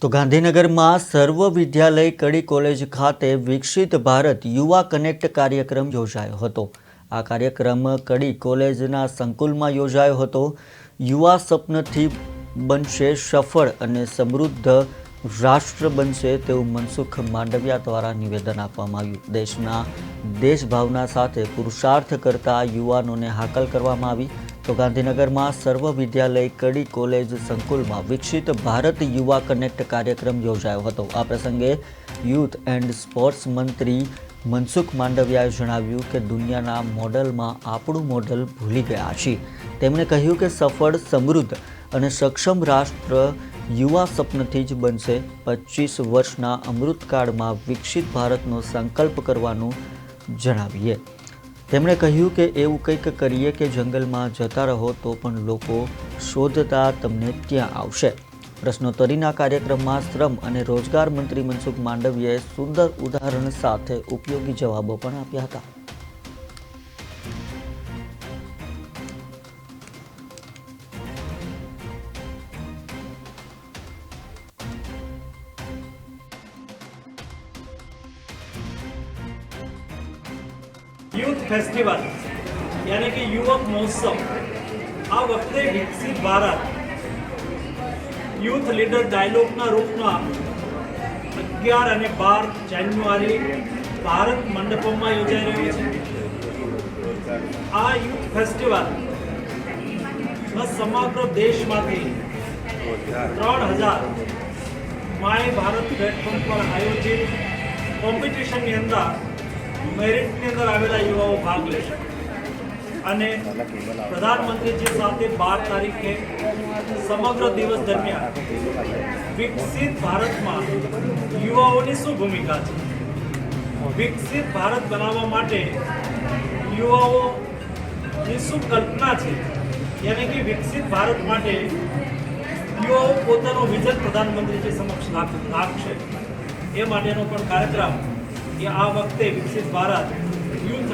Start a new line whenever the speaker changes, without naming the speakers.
તો ગાંધીનગરમાં સર્વ વિદ્યાલય કડી કોલેજ ખાતે વિકસિત ભારત યુવા કનેક્ટ કાર્યક્રમ યોજાયો હતો। આ કાર્યક્રમ કડી કોલેજના સંકુલમાં યોજાયો હતો। યુવા સપનથી બનશે સફળ અને સમૃદ્ધ રાષ્ટ્ર બનશે તેવું મનસુખ માંડવિયા દ્વારા નિવેદન આપવામાં આવ્યું। દેશના દેશભાવના સાથે પુરુષાર્થ કરતા યુવાનોને હાકલ કરવામાં આવી। તો ગાંધીનગરમાં સર્વ વિદ્યાલય કડી કોલેજ સંકુલમાં વિકસિત ભારત યુવા કનેક્ટ કાર્યક્રમ યોજાયો હતો। આ પ્રસંગે યુથ એન્ડ સ્પોર્ટ્સ મંત્રી મનસુખ માંડવિયાએ જણાવ્યું કે દુનિયાના મોડલમાં આપણું મોડલ ભૂલી ગયા છીએ। તેમણે કહ્યું કે સફળ સમૃદ્ધ અને સક્ષમ રાષ્ટ્ર યુવા સપનથી જ બનશે। 25 વર્ષના અમૃતકાળમાં વિકસિત ભારતનો સંકલ્પ કરવાનું જણાવીએ। તેમણે કહ્યું કે એવું કંઈક કરીએ કે જંગલમાં જતા રહો તો પણ લોકો શોધતા તમને ત્યાં આવશે। પ્રશ્નોત્તરીના કાર્યક્રમમાં શ્રમ અને રોજગાર મંત્રી મનસુખ માંડવિયાએ સુંદર ઉદાહરણ સાથે ઉપયોગી જવાબો પણ આપ્યા હતા।
यूथ फेस्टिवल यानी कि युवक महोत्सव आ वक्ते विकसित भारत यूथ लीडर डायलॉगना रूपમાં 11 અને 12 જાન્યુઆરી ભારત મંડપમાં યોજાઈ રહ્યો છે। આ યુથ ફેસ્ટિવલ સમગ્ર દેશમાંથી 3000 માય ભારત પ્લેટફોર્મ પર આયોજિત કોમ્પિટિશનની અંદર મેરિટની અંદર આવેલા યુવાઓ ભાગ લેશે અને પ્રધાનમંત્રીજી સાથે 12 તારીખે સમગ્ર દિવસ દરમિયાન વિકસિત ભારતમાં યુવાઓની શું ભૂમિકા છે, વિકસિત ભારત બનાવવા માટે યુવાઓની શું કલ્પના છે, યાની કે વિકસિત ભારત માટે યુવાઓ પોતાનું વિઝન પ્રધાનમંત્રીજી સમક્ષ રાખશે એ માટેનો પણ કાર્યક્રમ એ આ વખતે વિકસિત ભારત યુથ